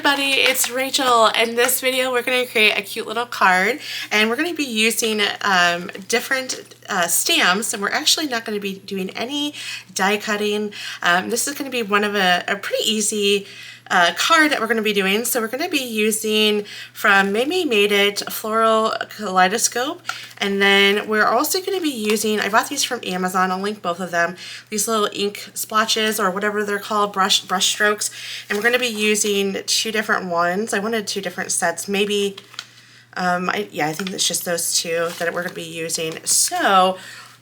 everybody, it's Rachel. In this video we're going to create a cute little card, and we're going to be using different stamps, and we're actually not going to be doing any die cutting. This is going to be one of a pretty easy card that we're going to be doing. So we're going to be using from MayMay Made It Floral Kaleidoscope, and then we're also going to be using, I bought these from Amazon, I'll link both of them, these little ink splotches or whatever they're called, brush strokes, and we're going to be using two different ones. I wanted two different sets, maybe, I think it's just those two that we're going to be using. So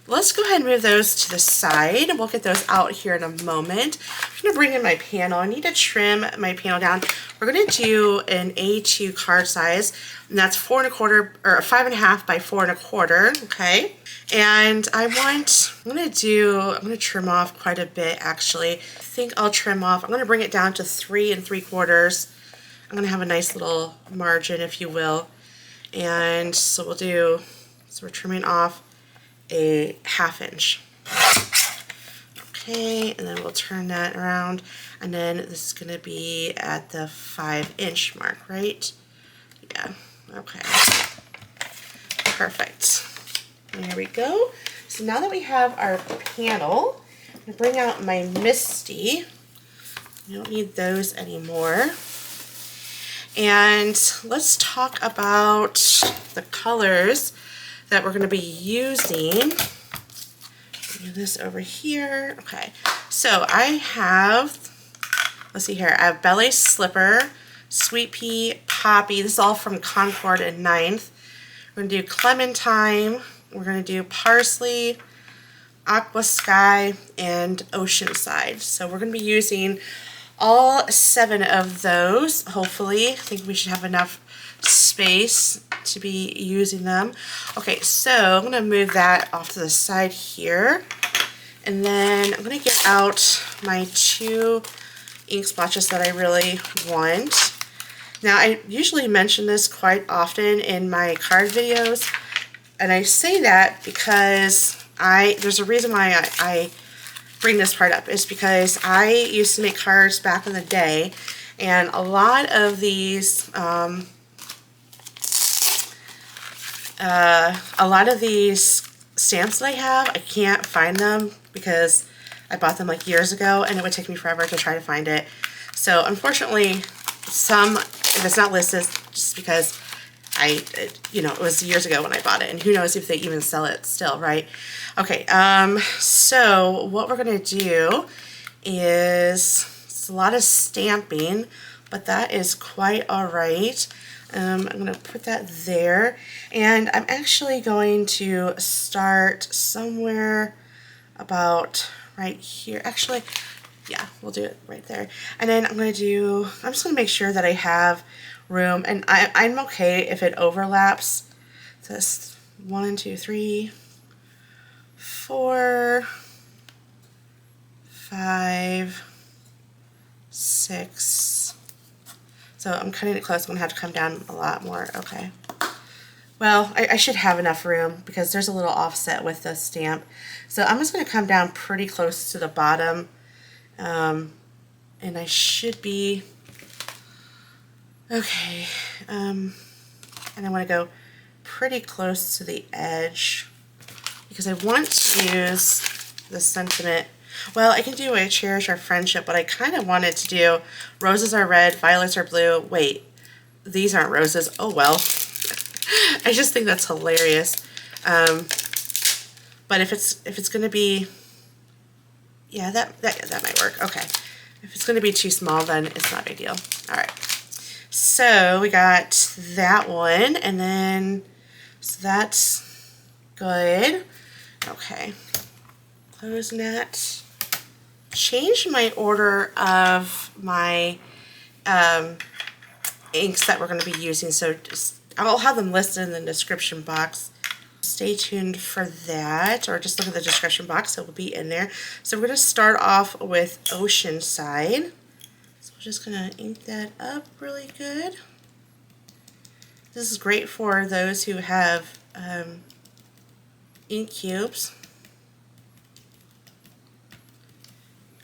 let's go ahead and move those to the side. We'll get those out here in a moment. I'm going to bring in my panel. I need to trim my panel down. We're going to do an A2 card size, and that's 4 1/4 or 5.5 by 4 1/4. Okay, and I'm going to trim off quite a bit actually. I think I'll trim off. I'm going to bring it down to 3 3/4. I'm going to have a nice little margin, if you will, and so we're trimming off a 1/2 inch. Okay, and then we'll turn that around, and then this is going to be at the 5-inch mark, right? Yeah, okay. Perfect. There we go. So now that we have our panel, I'm going to bring out my Misty. We don't need those anymore. And let's talk about the colors that we're going to be using. Do this over here. Okay, so I have, let's see here, I have Ballet Slipper, Sweet Pea, Poppy. This is all from Concord and 9th. We're going to do Clementine, we're going to do Parsley, Aqua Sky, and Oceanside. So we're going to be using all 7 of those, hopefully. I think we should have enough space to be using them. Okay, so I'm going to move that off to the side here, and then I'm going to get out my 2 ink splotches that I really want. Now, I usually mention this quite often in my card videos, and I say that because there's a reason why I bring this part up, is because I used to make cards back in the day, and a lot of these stamps that I have, I can't find them because I bought them like years ago, and it would take me forever to try to find it. So unfortunately, if it's not listed, just because it was years ago when I bought it, and who knows if they even sell it still, right? Okay, so what we're gonna do is, it's a lot of stamping, but that is quite all right. I'm going to put that there, and I'm actually going to start somewhere about right here. Actually, yeah, we'll do it right there. And then I'm just going to make sure that I have room, and I'm okay if it overlaps. So it's 1, 2, 3, 4, 5, 6. So I'm cutting it close. I'm going to have to come down a lot more. Okay. Well, I should have enough room because there's a little offset with the stamp. So I'm just going to come down pretty close to the bottom. And I should be... Okay. And I want to go pretty close to the edge because I want to use the sentiment. Well, I can do I cherish our friendship, but I kind of wanted to do roses are red, violets are blue. Wait, these aren't roses. Oh well. I just think that's hilarious. But if it's going to be, yeah, that might work. Okay. If it's going to be too small, then it's not a big deal. All right. So we got that one, and then so that's good. Okay. Closing that. Changed my order of my inks that we're going to be using, so I'll have them listed in the description box. Stay tuned for that, or just look at the description box, it will be in there. So we're going to start off with Oceanside. So we're just going to ink that up really good. This is great for those who have ink cubes.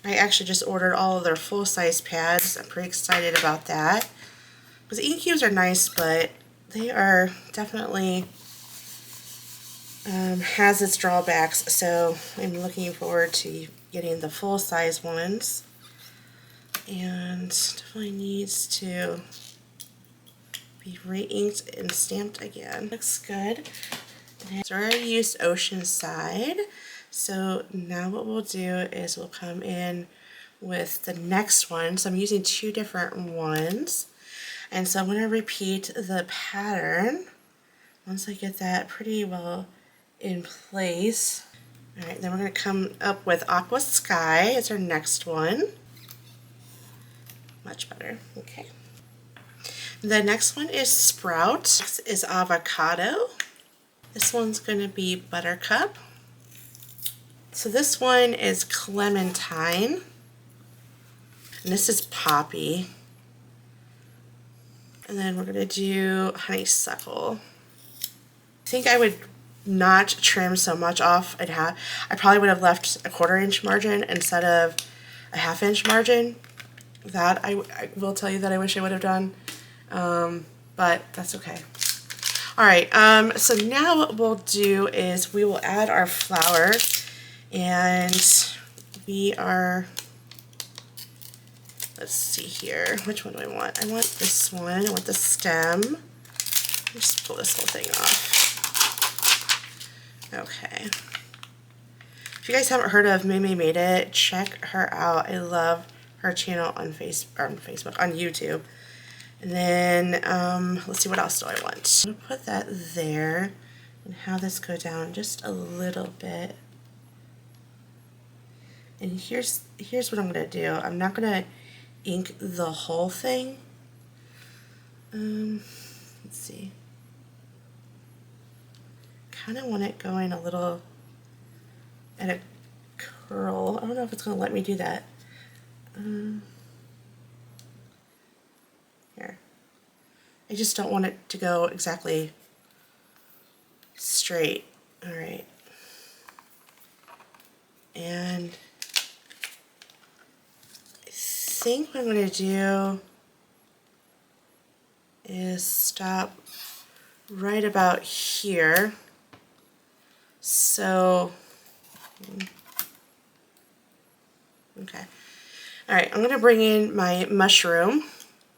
I actually just ordered all of their full-size pads. I'm pretty excited about that. Because the ink cubes are nice, but they are definitely has its drawbacks. So I'm looking forward to getting the full size ones, and definitely needs to be re-inked and stamped again. Looks good. So I already used Oceanside, so now what we'll do is we'll come in with the next one. So I'm using two different ones, and so I'm going to repeat the pattern once I get that pretty well in place. Alright, then we're going to come up with Aqua Sky. It's our next one. Much better. Okay. The next one is Sprout. Next is Avocado. This one's going to be Buttercup. So this one is Clementine. And this is Poppy. And then we're going to do Honeysuckle. I think I would not trim so much off. I probably would have left a 1/4 inch margin instead of a 1/2 inch margin. That I will tell you that I wish I would have done. But that's okay. Alright, so now what we'll do is we will add our flower, and we are, let's see here, which one do I want? I want this one. I want the stem. Let me just pull this whole thing off. Okay. If you guys haven't heard of MayMay Made It, check her out. I love her channel on Facebook, on YouTube. And then, let's see, what else do I want? I'm going to put that there and have this go down just a little bit. And here's what I'm going to do. I'm not going to ink the whole thing. Let's see. Kind of want it going a little at a curl. I don't know if it's going to let me do that. Here. I just don't want it to go exactly straight. Alright. And I think what I'm going to do is stop right about here. So, okay. Alright, I'm going to bring in my mushroom,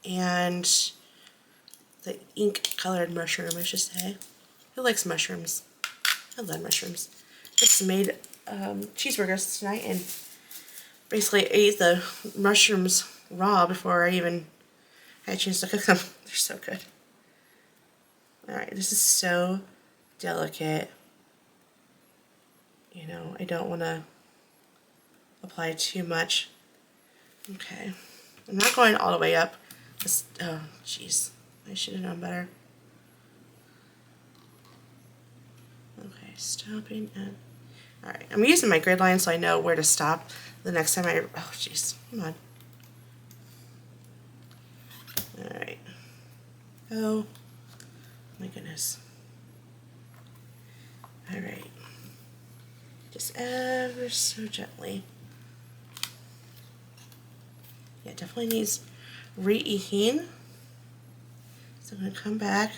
and the ink colored mushroom, I should say. Who likes mushrooms? I love mushrooms. Just made cheeseburgers tonight and basically ate the mushrooms raw before I even had a chance to cook them. They're so good. Alright, this is so delicate. You know, I don't want to apply too much. Okay. I'm not going all the way up. Just, oh, jeez. I should have known better. Okay, stopping at... Alright, I'm using my grid line so I know where to stop the next time I... Oh, jeez. Come on. Alright. Oh, my goodness. Alright. Just ever so gently. Yeah, it definitely needs re-inking. So I'm going to come back,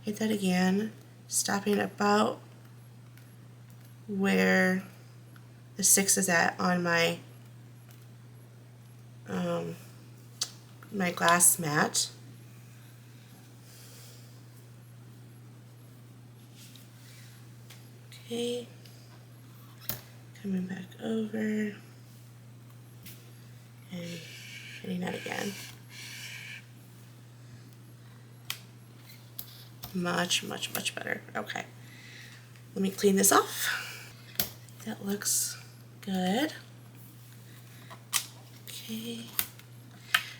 hit that again, stopping about where the 6 is at on my my glass mat. Okay, coming back over and hitting that again. Much, much, much better. Okay, let me clean this off. That looks good. Okay,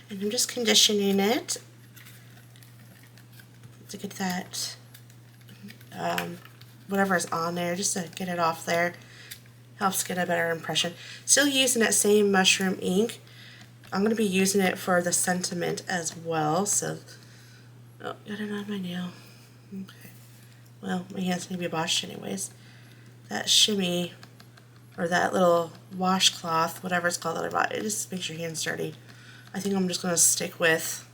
and I'm just conditioning it to get that whatever is on there, just to get it off there. Helps get a better impression. Still using that same mushroom ink. I'm going to be using it for the sentiment as well. So, oh, got it on my nail. Okay. Well, my hands need to be washed anyways. That shimmy, or that little washcloth, whatever it's called that I bought, it just makes your hands dirty. I think I'm just going to stick with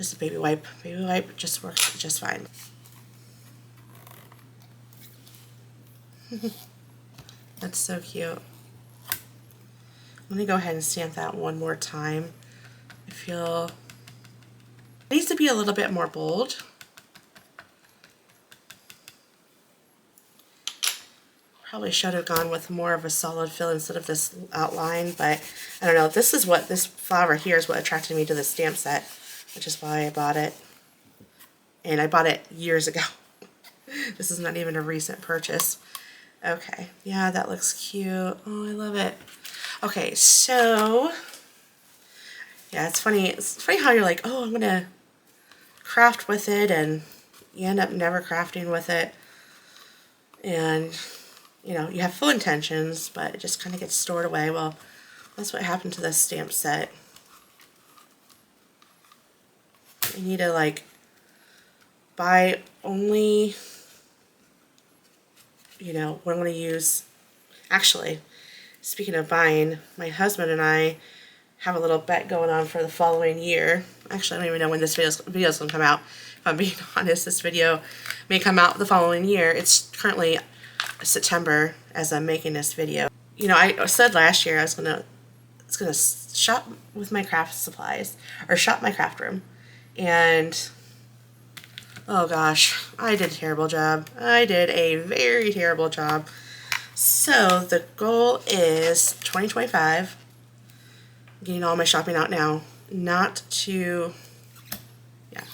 Just a baby wipe. Baby wipe just works just fine. That's so cute. Let me go ahead and stamp that one more time. I feel it needs to be a little bit more bold. Probably should have gone with more of a solid fill instead of this outline, but I don't know. This flower here is what attracted me to the stamp set, which is why I bought it. And I bought it years ago. This is not even a recent purchase. Okay, yeah, that looks cute. Oh, I love it. Okay, so yeah, it's funny. It's funny how you're like, oh, I'm gonna craft with it, and you end up never crafting with it. And you know, you have full intentions, but it just kind of gets stored away. Well, that's what happened to this stamp set. You need to like buy only, you know, what I'm going to use. Actually, speaking of buying, my husband and I have a little bet going on for the following year. Actually, I don't even know when this video's going to come out. If I'm being honest, this video may come out the following year. It's currently September as I'm making this video. You know, I said last year I was gonna shop with my craft supplies, or shop my craft room, and oh gosh, I did a terrible job. I did a very terrible job. So the goal is 2025, getting all my shopping out now, not to, yeah,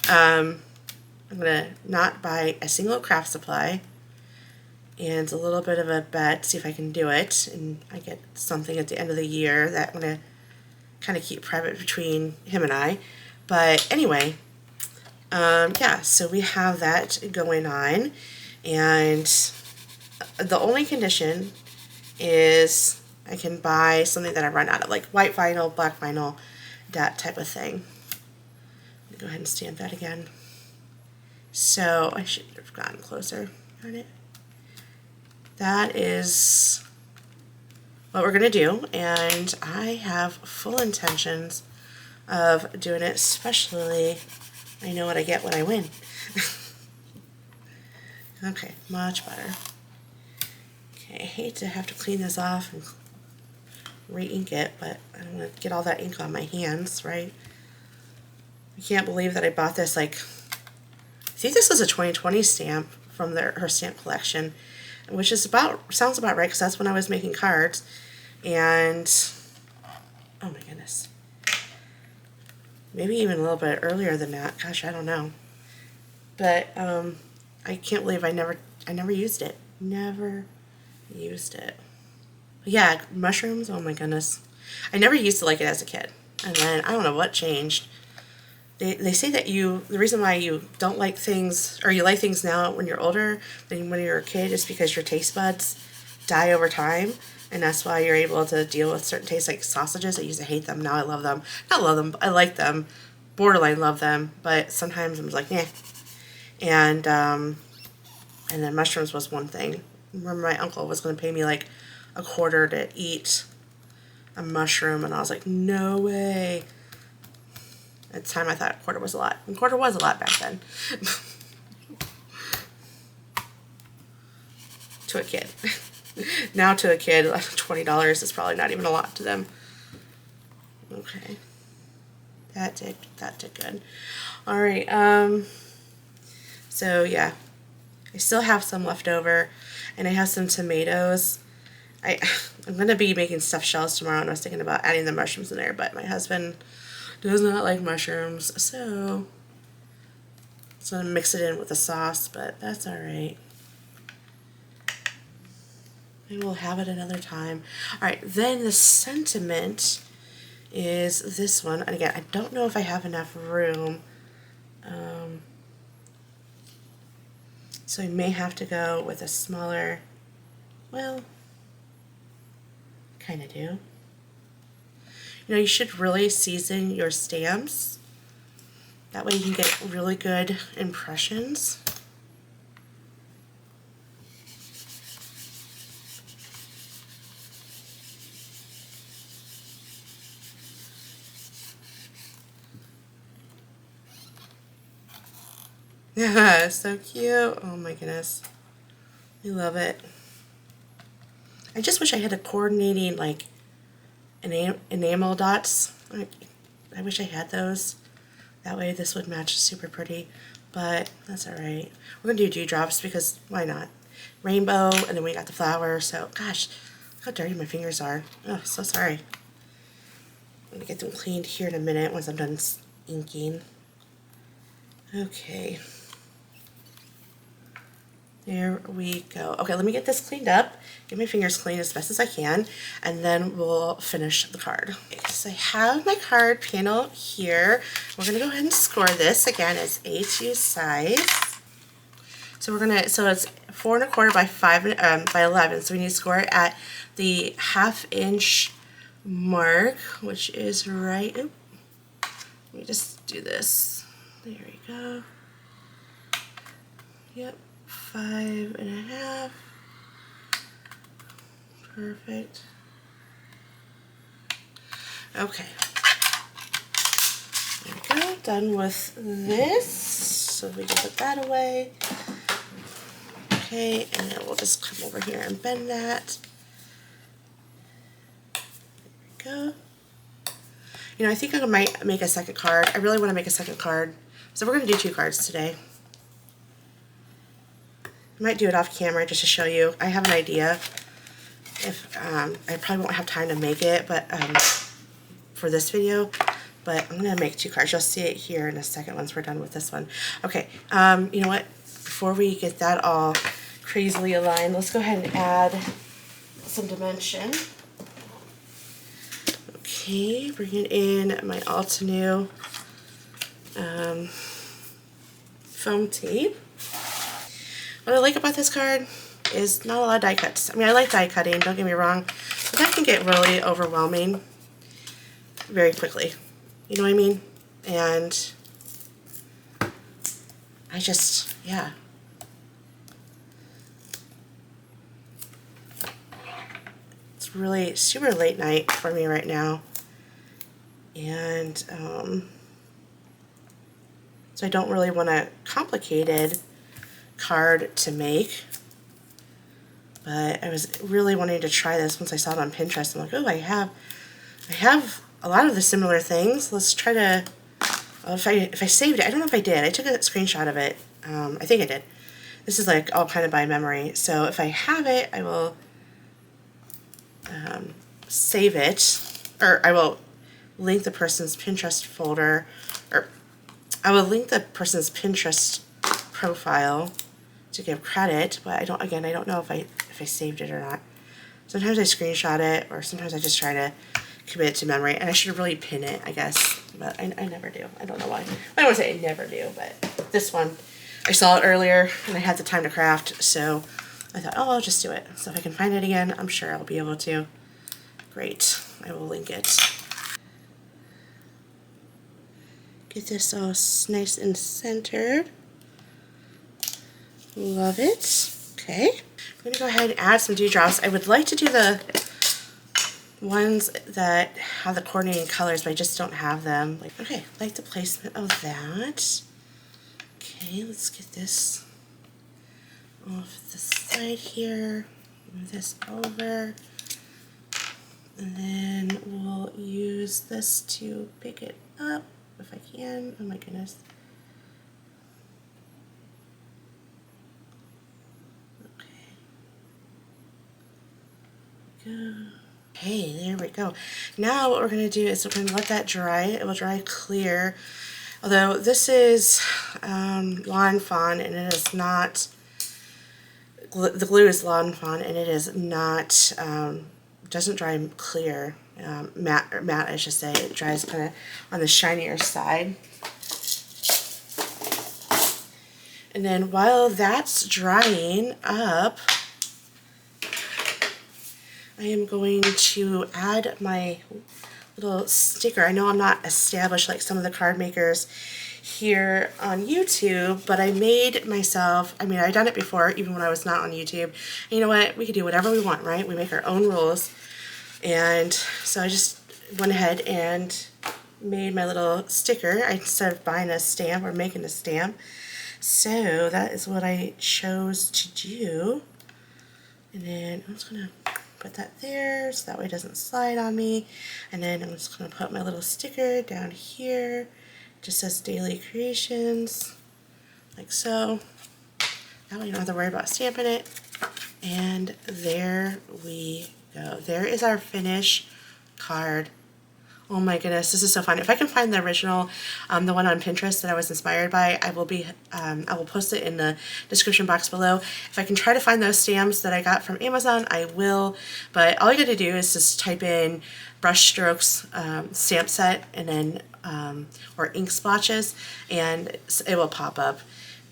I'm gonna not buy a single craft supply. And a little bit of a bet, see if I can do it, and I get something at the end of the year that I'm going to kind of keep private between him and I. But anyway, yeah, so we have that going on, and the only condition is I can buy something that I run out of, like white vinyl, black vinyl, that type of thing. Let me go ahead and stamp that again. So I should have gotten closer on it. That is what we're going to do, and I have full intentions of doing it, especially I know what I get when I win. Okay, much better. Okay, I hate to have to clean this off and re-ink it, but I don't want to get all that ink on my hands, right? I can't believe that I bought this, like, I think this was a 2020 stamp from her stamp collection, which is sounds about right, because that's when I was making cards. And oh my goodness, maybe even a little bit earlier than that. Gosh, I don't know. But I can't believe I never used it. Never used it. But yeah, mushrooms. Oh my goodness, I never used to like it as a kid, and then I don't know what changed. They say that the reason why you don't like things, or you like things now when you're older than when you're a kid, is because your taste buds die over time, and that's why you're able to deal with certain tastes, like sausages. I used to hate them. Now I love them. Not love them, but I like them. Borderline love them, but sometimes I'm like, eh. And then mushrooms was one thing. I remember my uncle was going to pay me like $1 to eat a mushroom, and I was like, no way. At the time, I thought $1 was a lot. And $1 was a lot back then. To a kid. Now to a kid, like $20 is probably not even a lot to them. Okay. That did good. Alright, so yeah. I still have some left over, and I have some tomatoes. I'm going to be making stuffed shells tomorrow, and I was thinking about adding the mushrooms in there, but my husband does not like mushrooms, so I'm going to mix it in with the sauce, but that's alright. Maybe we'll have it another time. Alright, then the sentiment is this one. And again, I don't know if I have enough room. So I may have to go with a smaller, well, kind of do. You know, you should really season your stamps. That way you can get really good impressions. So cute. Oh my goodness. I love it. I just wish I had a coordinating like enamel dots. I wish I had those. That way this would match super pretty, but that's alright. We're going to do dewdrops because why not? Rainbow, and then we got the flower, so gosh, look how dirty my fingers are. Oh, so sorry. I'm going to get them cleaned here in a minute once I'm done inking. Okay. There we go. Okay, let me get this cleaned up, get my fingers clean as best as I can, and then we'll finish the card. Okay, so I have my card panel here. We're going to go ahead and score this. Again, it's A2 size. So so it's 4 1/4 by 11. So we need to score it at the 1/2 inch mark, which is right. Let me just do this. There we go. Yep, 5 1/2. Perfect. Okay. There we go. Done with this. So we can put that away. Okay, and then we'll just come over here and bend that. There we go. You know, I think I might make a second card. I really want to make a second card. So we're going to do 2 cards today. I might do it off camera just to show you. I have an idea. If I probably won't have time to make it, but for this video. But I'm going to make 2 cards. You'll see it here in a second once we're done with this one. Okay, you know what? Before we get that all crazily aligned, let's go ahead and add some dimension. Okay, bringing in my Altenew foam tape. What I like about this card is not a lot of die cuts. I mean, I like die cutting, don't get me wrong, but that can get really overwhelming very quickly. You know what I mean? And I just, yeah. It's really super late night for me right now. And so I don't really want a complicated card to make. But I was really wanting to try this once I saw it on Pinterest. I'm like, oh, I have a lot of the similar things. Let's try to, if I saved it, I don't know if I did. I took a screenshot of it. I think I did. This is like all kind of by memory. So if I have it, I will save it, or I will link the person's Pinterest folder, or I will link the person's Pinterest profile to give credit, but I don't know if I saved it or not. Sometimes I screenshot it, or sometimes I just try to commit it to memory, and I should really pin it, I guess, but I never do. I don't know why. I don't want to say I never do, but this one, I saw it earlier, and I had the time to craft, so I thought, oh, I'll just do it. So if I can find it again, I'm sure I'll be able to. Great. I will link it. Get this all nice and centered. Love it. Okay. I'm going to go ahead and add some dewdrops. I would like to do the ones that have the coordinating colors, but I just don't have them. Okay, like the placement of that. Okay, let's get this off the side here. Move this over. And then we'll use this to pick it up if I can. Oh my goodness. Okay, there we go. Now what we're going to do is we're going to let that dry. It will dry clear. Although this is Lawn Fawn, and it is not, the glue is Lawn Fawn, and it is not, doesn't dry clear, matte I should say. It dries kind of on the shinier side. And then while that's drying up, I am going to add my little sticker. I know I'm not established like some of the card makers here on YouTube, but I made myself, I mean, I've done it before, even when I was not on YouTube. And you know what? We can do whatever we want, right? We make our own rules. And so I just went ahead and made my little sticker. Instead of buying a stamp or making a stamp, So that is what I chose to do. And then I'm just going to put that there so that way it doesn't slide on me. And then I'm just going to put my little sticker down here. It just says Daily Creations, like so. That way you don't have to worry about stamping it. And there we go. There is our finished card. Oh my goodness, this is so fun. If I can find the original, the one on Pinterest that I was inspired by, I will post it in the description box below. If I can try to find those stamps that I got from Amazon, I will. But all you got to do is just type in brush strokes stamp set and then or ink splotches, and it will pop up.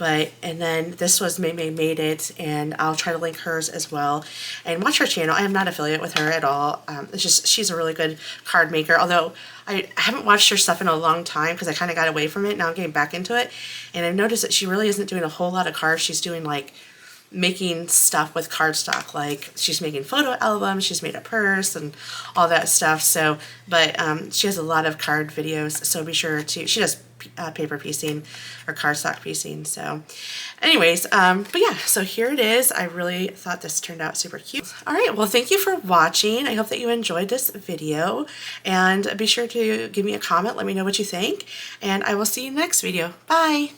And then this was MayMay Made It, and I'll try to link hers as well. And watch her channel. I am not affiliate with her at all. It's just, she's a really good card maker, although I haven't watched her stuff in a long time because I kind of got away from it. Now I'm getting back into it, and I've noticed that she really isn't doing a whole lot of cards. She's doing like making stuff with cardstock, like she's making photo albums, she's made a purse and all that stuff. So she has a lot of card videos, so be sure to, she does paper piecing or cardstock piecing. So anyways, but yeah, so here it is. I really thought this turned out super cute. All right, well, thank you for watching. I hope that you enjoyed this video, and be sure to give me a comment, let me know what you think, and I will see you in the next video. Bye.